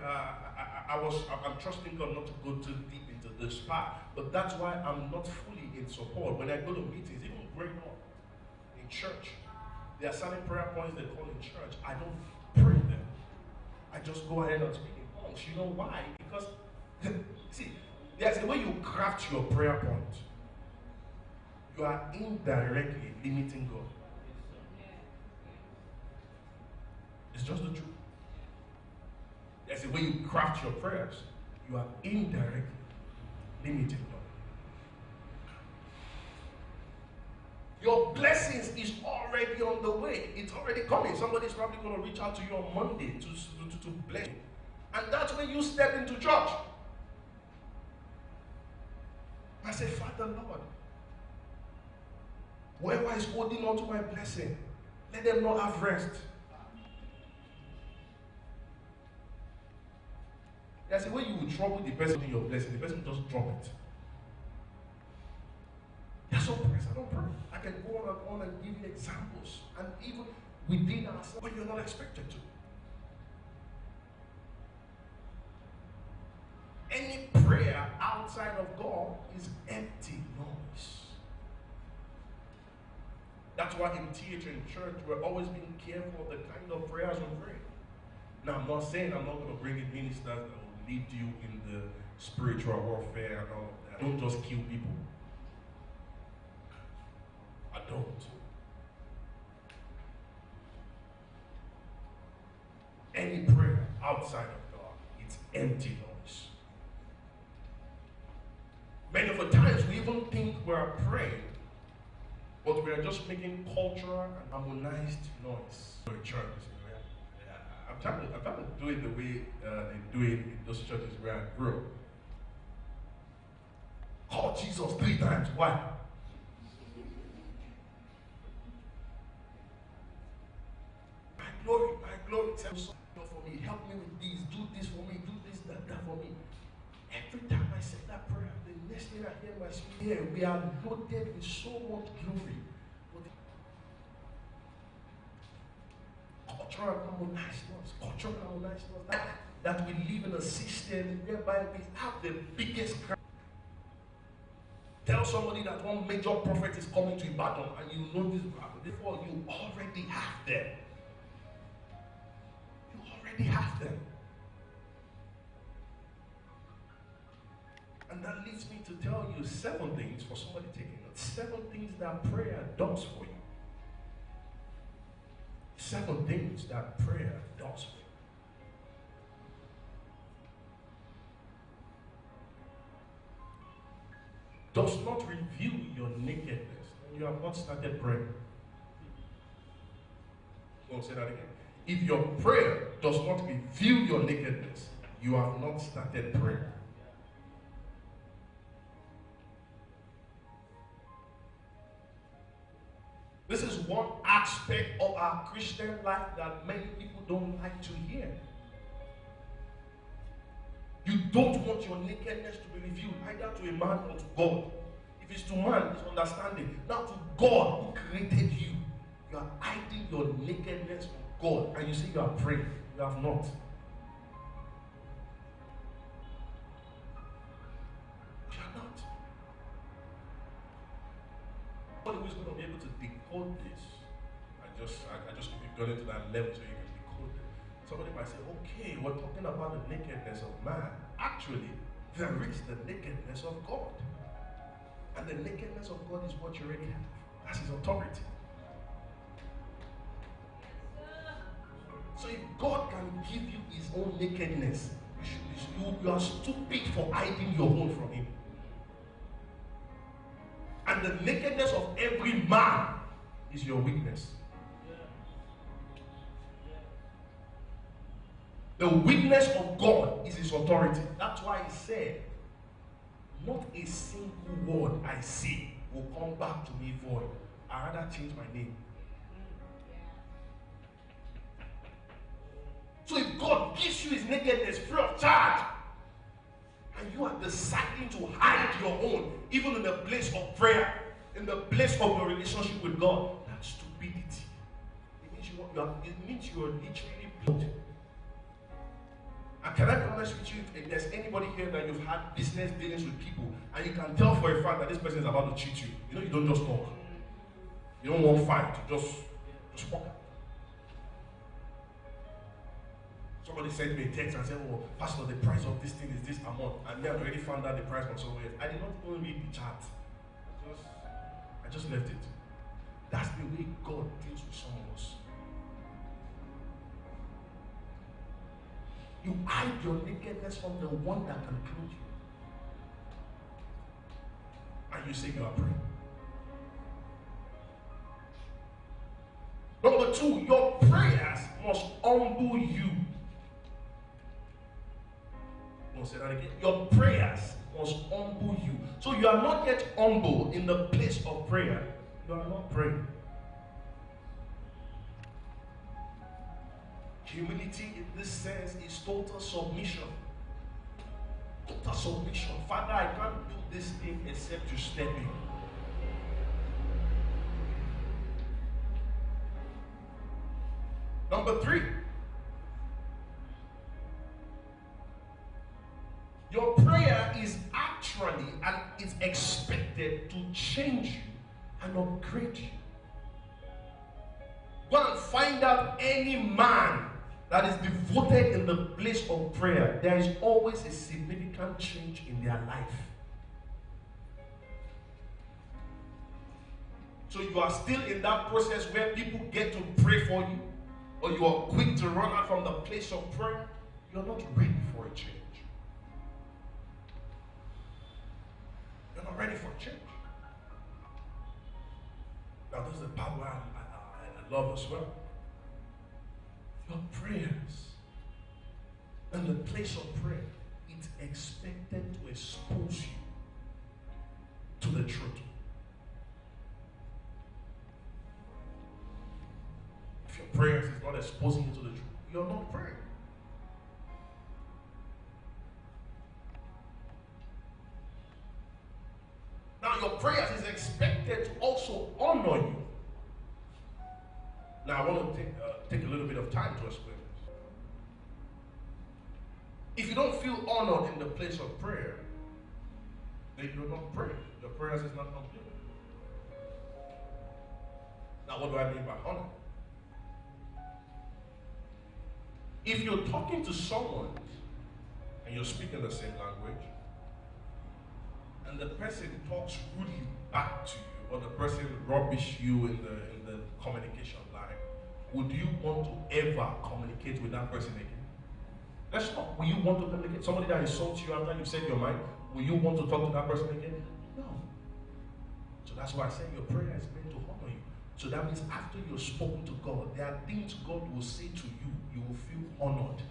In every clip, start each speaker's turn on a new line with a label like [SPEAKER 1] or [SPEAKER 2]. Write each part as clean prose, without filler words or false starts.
[SPEAKER 1] I'm trusting God not to go too deep into this part, but that's why I'm not fully in support. When I go to meetings, even growing up in church, there are certain prayer points they call in church. I don't pray them. I just go ahead and speak in tongues. You know why? Because, see, there's a way you craft your prayer point. You are indirectly limiting God. It's just the truth. There's a way you craft your prayers. You are indirectly limiting God. Your blessings is already on the way. It's already coming. Somebody's probably going to reach out to you on Monday to bless you. And that's when you step into church. I say, Father Lord, whoever is holding on to my blessing, let them not have rest. There's a way you will trouble the person in your blessing. The person just drop it. There's some prayers I don't pray. I can go on and give you examples. And even within ourselves, when you're not expected to. Any prayer outside of God is empty noise. That's why in theater and church, we're always being careful of the kind of prayers we pray. Now, I'm not saying I'm not going to bring in ministers that will lead you in the spiritual warfare and all of that. Don't just kill people. I don't. Any prayer outside of God, it's empty noise. Many of the times we even think we're praying, but we are just making cultural and harmonized noise for the church. I'm trying to do it the way they do it in those churches where I grew up. Call Jesus 3 times. Why? My glory, tell something for me. Help me with this. Do this for me. Do this, that for me. Every time I say that prayer, the next thing I hear my spirit, we are loaded with so much glory. Cultural harmonized ones. That we live in a system whereby we have the biggest crowd. Tell somebody that one major prophet is coming to Ibadan and you know this, therefore you already have them. You already have them. And that leads me to tell you 7 things for somebody taking notes. 7 things that prayer does for you. 7 things that prayer does for you. Does not reveal your nakedness. You have not started praying. I'm going to say that again. If your prayer does not reveal your nakedness, you have not started praying. This is one aspect of our Christian life that many people don't like to hear. You don't want your nakedness to be revealed either to a man or to God. If it's to man, it's understanding. Now to God who created you, you are hiding your nakedness from God and you say you are praying. You have not. You are not. Nobody who is going to be able to decode this. I just got into that level so you can decode it. Somebody might say, okay, we're talking about the nakedness of man. Actually, there is the nakedness of God. And the nakedness of God is what you already have. That's his authority. So if God can give you his own nakedness, you are stupid for hiding your own from him. And the nakedness of every man is your weakness. The weakness of God is his authority. That's why he said, not a single word I say will come back to me void. I rather change my name. So if God gives you his nakedness free of charge, and you are deciding to hide your own, even in the place of prayer, in the place of your relationship with God, that's stupidity. It means you are literally blood. And And can I be honest with you? If there's anybody here that you've had business dealings with people, and you can tell for a fact that this person is about to cheat you, you know, you don't just talk. You don't want fight, you just walk. Somebody sent me a text and said, oh, Pastor, the price of this thing is this amount. And then I already found out the price from somewhere else. I did not even read the chart. I just left it. That's the way God deals with some of us. You hide your nakedness from the one that can clothe you. And you say you are praying. Number 2, your prayers must humble you. I'll say that again. Your prayers must humble you. So you are not yet humble in the place of prayer. You are not praying. Humility in this sense is total submission. Total submission. Father, I can't do this thing except you step in. Number 3. Your prayer is actually and is expected to change you and upgrade you. Go and find out any man that is devoted in the place of prayer. There is always a significant change in their life. So you are still in that process where people get to pray for you, or you are quick to run out from the place of prayer. You're not ready for a change. You're not ready for a change. Now, this is the part where I love as well. Your prayers in the place of prayer, it's expected to expose you to the truth. If your prayers is not exposing you to the truth, you're not praying. Now, your prayers is expected to also honor you. Now, I want to take a little bit of time to explain this. If you don't feel honored in the place of prayer, then you're not praying. Your prayers is not complete. Now, what do I mean by honor? If you're talking to someone and you're speaking the same language, and the person talks rudely back to you, or the person rubbish you in the communication line, would you want to ever communicate with that person again? Let's talk. Will you want to communicate? Somebody that insults you after you said your mind, will you want to talk to that person again? No. So that's why I say your prayer is meant to honor you. So that means after you've spoken to God, there are things God will say to you, you will feel honored.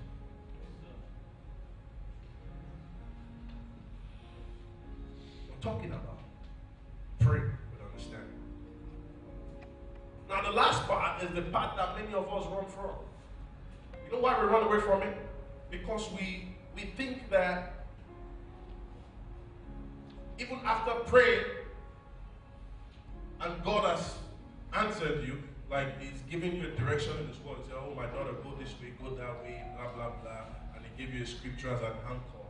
[SPEAKER 1] We're talking about praying with understanding. Now the last part is the part that many of us run from. You know why we run away from it? Because we think that even after praying and God has answered you, like He's giving you a direction in His word. He said, oh my daughter, go this way, go that way, blah, blah, blah. And He gave you a scripture as an anchor.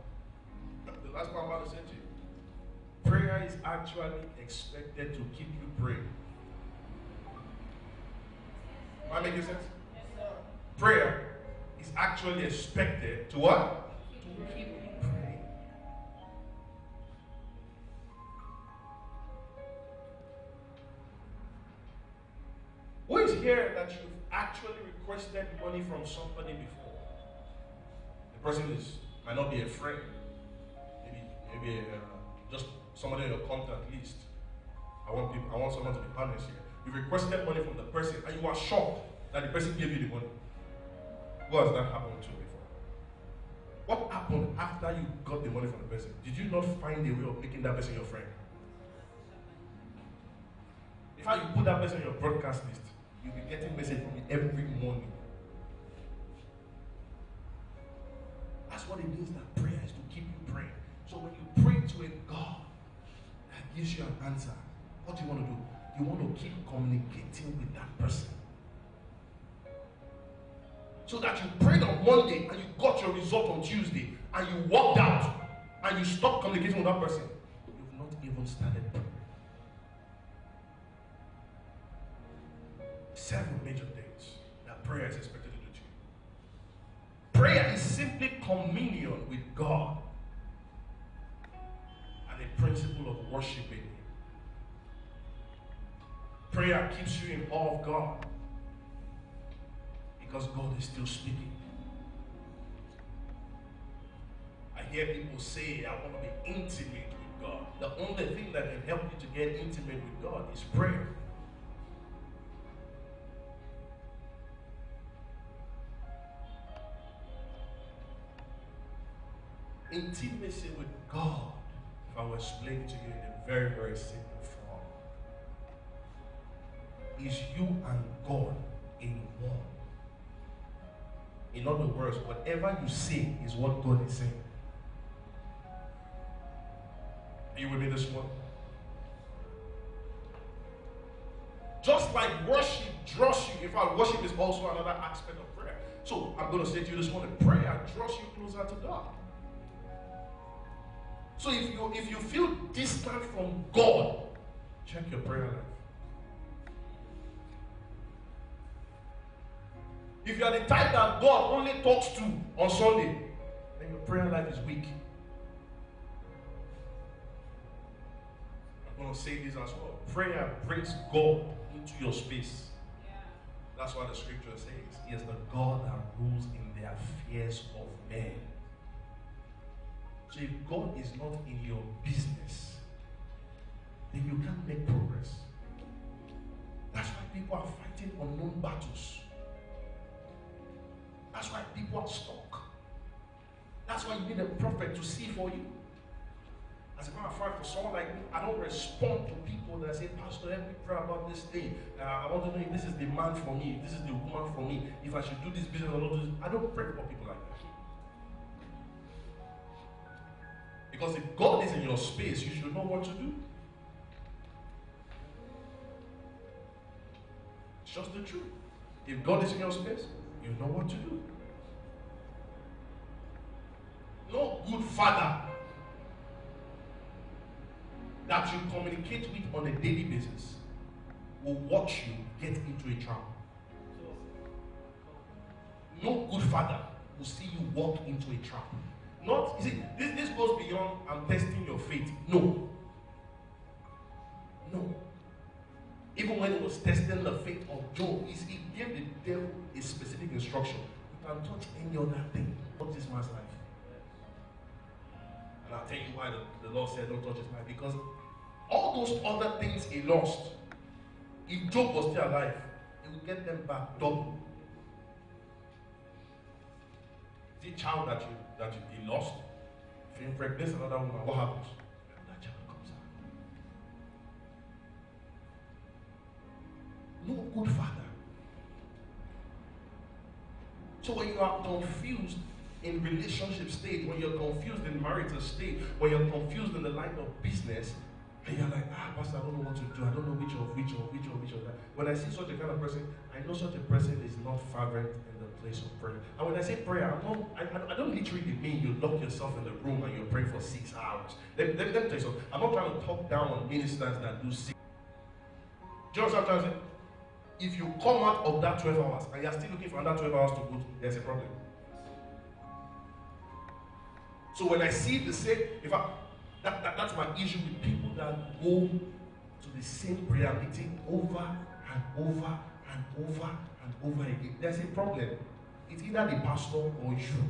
[SPEAKER 1] The last part I'm about to say to you, prayer is actually expected to keep you praying. Am I making sense?
[SPEAKER 2] Yes, sir.
[SPEAKER 1] Prayer is actually expected to what? To keep you praying. Who is here that you've actually requested money from somebody before? The person might not be a friend, maybe just somebody on your contact list. I want someone to be honest here. You requested money from the person and you are shocked that the person gave you the money. What has that happened to before? What happened after you got the money from the person? Did you not find a way of making that person your friend? If you put that person on your broadcast list, you'll be getting messages from me every morning. That's what it means that prayer is to keep you praying. So when you pray to a God that gives you an answer, what do you want to do? You want to keep communicating with that person. So So that you prayed on Monday and you got your result on Tuesday and you walked out and you stopped communicating with that person. You've not even started praying. 7 major things that prayer is expected to do to you. Prayer is simply communion with God and a principle of worshiping Him. Prayer keeps you in awe of God because God is still speaking. I hear people say, I want to be intimate with God. The only thing that can help you to get intimate with God is prayer. Intimacy with God, if I will explain it to you in a very, very simple form, is you and God in one. In other words, whatever you say is what God is saying. Are you with me this morning? Just like worship draws you, in fact, worship is also another aspect of prayer. So I'm going to say to you this morning, prayer draws you closer to God. So if you feel distant from God, check your prayer life. If you are the type that God only talks to on Sunday, then your prayer life is weak. I'm going to say this as well. Prayer brings God into your space. That's what the scripture says. He is the God that rules in the affairs of men. So if God is not in your business, then you can't make progress. That's why people are fighting unknown battles. That's why people are stuck. That's why you need a prophet to see for you. As a matter of fact, for someone like me, I don't respond to people that say, Pastor, help me pray about this thing. I want to know if this is the man for me, if this is the woman for me, if I should do this business or not do this. I don't pray for people like that. Because if God is in your space, you should know what to do. It's just the truth. If God is in your space, you know what to do. No good father that you communicate with on a daily basis will watch you get into a trap. No good father will see you walk into a trap. Not, you see, this goes beyond I'm testing your faith. No. No. Even when he was testing the faith of Job, he gave the devil a specific instruction. You can touch any other thing, not this man's life. And I'll tell you why the Lord said don't touch his life. Because all those other things he lost, if Job was still alive, he would get them back double. The child that he lost, if you impregnate another woman, what happens? That child comes out. No good father. So when you are confused in relationship state, when you're confused in marital state, when you're confused in the line of business, and you're like, Pastor, I don't know what to do. I don't know which of that. When I see such a kind of person, I know such a person is not fervent in the place of prayer. And when I say prayer, I don't literally mean you lock yourself in the room and you're praying for 6 hours. Let me tell you something. I'm not trying to talk down on ministers that do 6. Do you know what I'm trying to say? If you come out of that 12 hours and you're still looking for another 12 hours to go, there's a problem. So when I see the same, that's my issue with people that go to the same prayer meeting over and over and over and over again. There's a problem. It's either the pastor or you.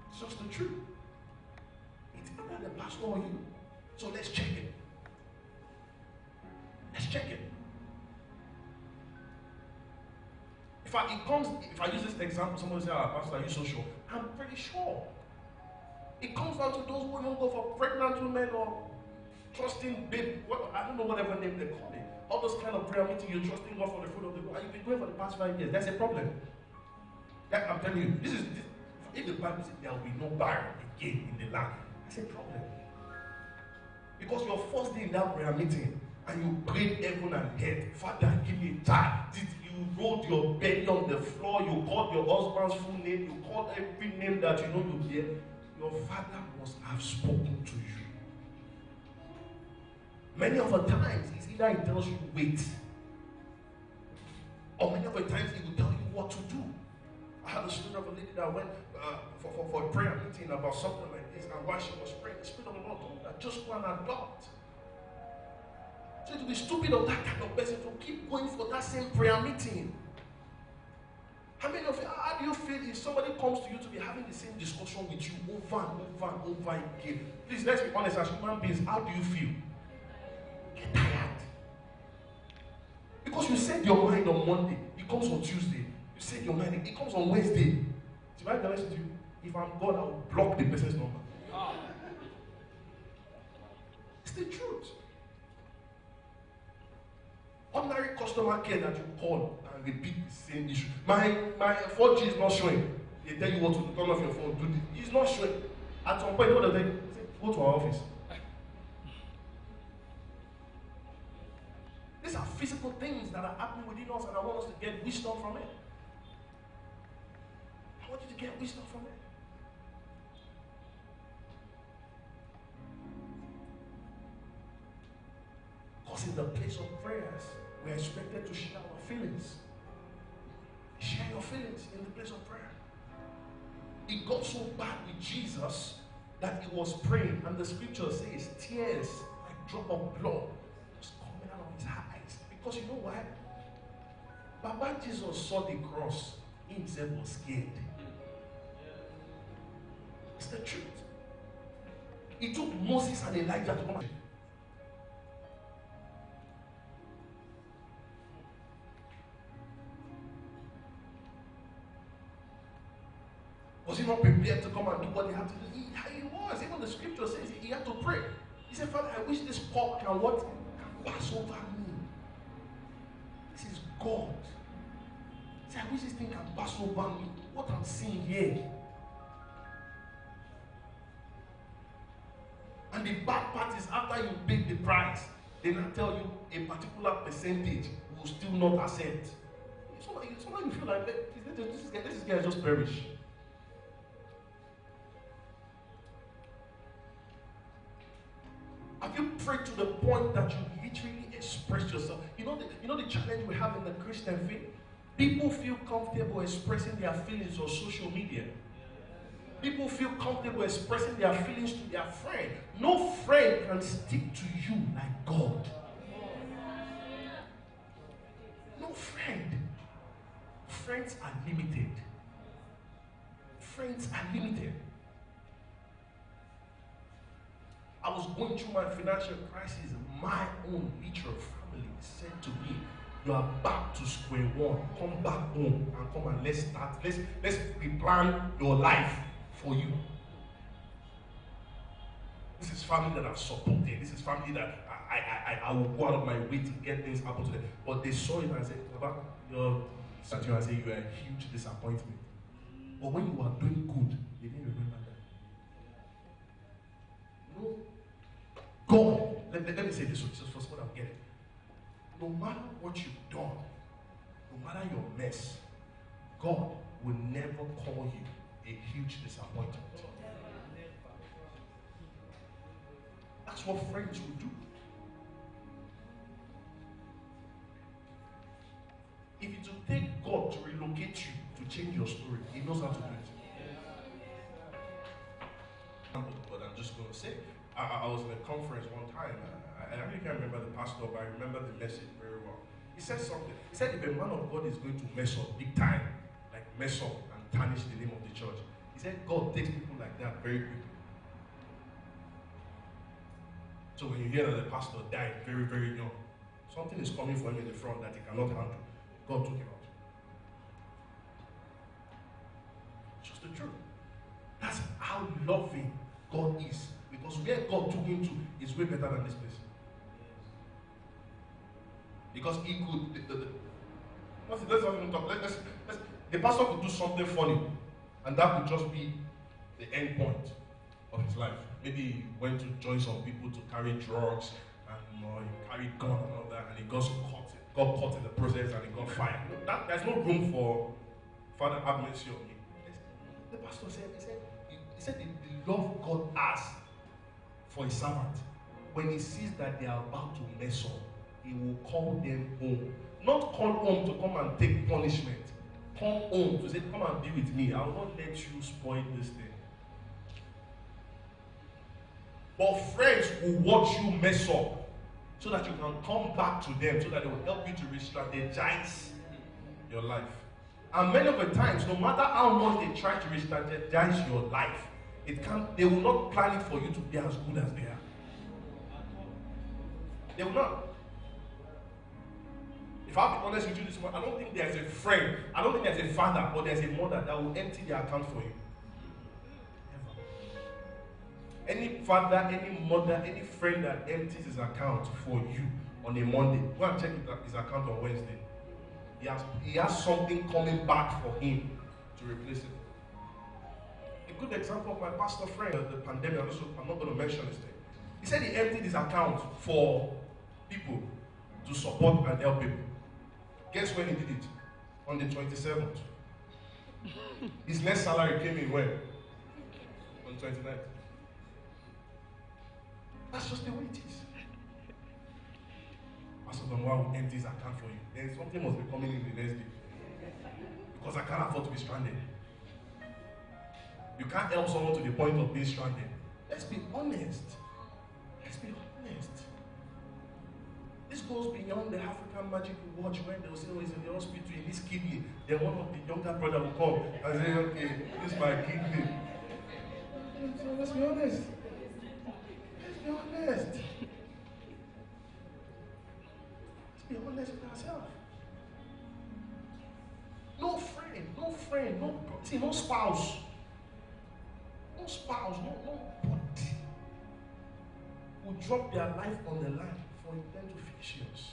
[SPEAKER 1] It's just the truth. It's either the pastor or you. So let's check it. Let's check it. If I use this example, somebody say, Pastor, are you so sure? I'm pretty sure. It comes down to those who don't go for pregnant women or trusting babe, I don't know whatever name they call it. All those kind of prayer meetings, you're trusting God for the fruit of the womb, and you've been going for the past 5 years. That's a problem. I'm telling you, if the Bible says there will be no barren again in the land, that's a problem. Because your first day in that prayer meeting, and you prayed heaven and earth, Father, give me a child. You rolled your belly on the floor. You called your husband's full name. You called every name that you know you hear. Your father must have spoken to you. Many of the times, it's either he tells you wait, or many of the times he will tell you what to do. I had a story of a lady that went for a prayer meeting about something like this, and while she was praying, the Spirit of the Lord told her, just go and adopt. So it would be stupid of that kind of person to keep going for that same prayer meeting. How many of you, how do you feel if somebody comes to you to be having the same discussion with you over and over and over again? Please, let's be honest, as human beings, how do you feel? Get tired. Because you set your mind on Monday, it comes on Tuesday. You set your mind, it comes on Wednesday. If I be honest with you, if I'm God, I will block the person's number. It's the truth. Ordinary customer care that you call and repeat the same issue. My 4G is not showing. They tell you what to do, turn off your phone, do this. It's not showing. At some point, what do they say? Go to our office. These are physical things that are happening within us, and I want us to get wisdom from it. I want you to get wisdom from it. Because in the place of prayers, we are expected to share our feelings. Share your feelings in the place of prayer. It got so bad with Jesus that he was praying, and the scripture says tears like drop of blood was coming out of his eyes. Because you know why? But when Jesus saw the cross, he himself was scared. It's the truth. It took Moses and Elijah to come. Was he not prepared to come and do what he had to do? He was. Even the scripture says he had to pray. He said, Father, I wish this cup can what? Can pass over me. This is God. He said, I wish this thing can pass over me. What I'm seeing here. And the bad part is after you pay the price, they now tell you a particular percentage will still not accept. Sometimes you feel like this guy just perish. Have you prayed to the point that you literally express yourself? You know the challenge we have in the Christian faith? People feel comfortable expressing their feelings on social media. People feel comfortable expressing their feelings to their friend. No friend can stick to you like God. No friend. Friends are limited. Friends are limited. I was going through my financial crisis. My own literal family said to me, you are back to square one. Come back home and come and let's start. Let's replan your life for you. This is family that I've supported. This is family that I will go out of my way to get things happen to them. But they saw it and said, Baba, you are a huge disappointment. But when you are doing good, they didn't remember that. No. God, let me say this one, just for what I'm getting. No matter what you've done, no matter your mess, God will never call you a huge disappointment. That's what friends will do. If it will take God to relocate you, to change your story, He knows how to do it. But I'm just going to say, I was in a conference one time. I really can't remember the pastor, but I remember the message very well. He said something. He said if a man of God is going to mess up big time, like mess up and tarnish the name of the church, he said God takes people like that very quickly. So when you hear that the pastor died very, very young, something is coming for him in the front that he cannot handle. God took him out. It's just the truth. That's how loving God is. Because where God took him to is way better than this place. Because he could, let's not even talk. The pastor could do something funny, and that could just be the end point of his life. Maybe he went to join some people to carry drugs, and he carried gun and all that, and he got got caught in the process and he got fired. There's no room for Father, have mercy on me. The pastor said, he said the love God has for his servant. When he sees that they are about to mess up, he will call them home. Not call home to come and take punishment. Come home to say, come and be with me. I will not let you spoil this thing. But friends will watch you mess up so that you can come back to them, so that they will help you to re-strategize your life. And many of the times, no matter how much they try to re-strategize your life, they will not plan it for you to be as good as they are. They will not. If I have to be honest with you this morning, I don't think there's a friend, I don't think there's a father, or there's a mother that will empty their account for you. Any father, any mother, any friend that empties his account for you on a Monday, go and check his account on Wednesday. He has something coming back for him to replace it. A good example of my pastor friend, the pandemic, I'm not going to mention his name. He said he emptied his account for people to support and help people. Guess when he did it? On the 27th. His next salary came in when? On the 29th. That's just the way it is. Pastor Tomiwa will empty his account for you. Then something must be coming in the next day. Because I can't afford to be stranded. You can't help someone to the point of being stranded. Let's be honest. Let's be honest. This goes beyond the African magic we watch when they'll say, oh, he's in the hospital, he needs kidney. Then one of the younger brother will come and say, okay, this is my kidney. So let's be honest. Let's be honest. Let's be honest with ourselves. No friend, no spouse. No spouse, nobody will drop their life on the line for them to fix yours.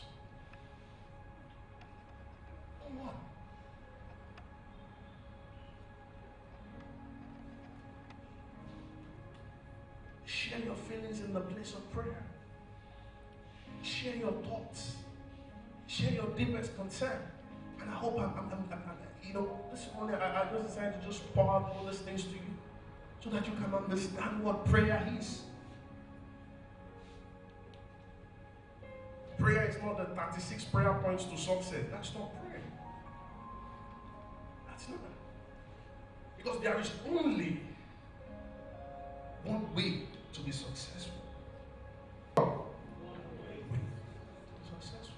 [SPEAKER 1] No one. Share your feelings in the place of prayer. Share your thoughts. Share your deepest concern. And I hope this morning I just decided to just pour out all these things to you so that you can understand what prayer is. Prayer is not the 36 prayer points to success. That's not prayer. That's not. Because there is only one way to be successful. Successful.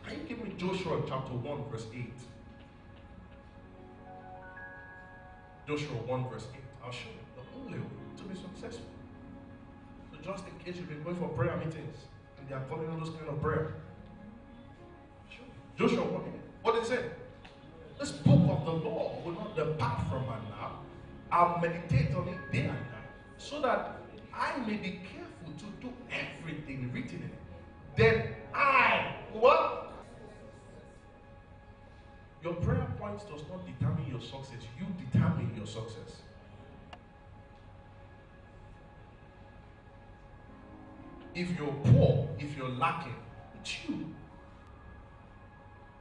[SPEAKER 1] Can you give me Joshua chapter 1 verse 8? Joshua 1 verse 8. I'll show you the only way to be successful. So just in case you've been going for prayer meetings and they are calling all those kind of prayer. Sure. Joshua 1 8. What did it say? This book of the law will not depart from my mouth. I'll meditate on it day and night, so that I may be careful to do everything written in it. Then what? Your prayer points does not determine your success. You determine your success. If you're poor, if you're lacking, it's you.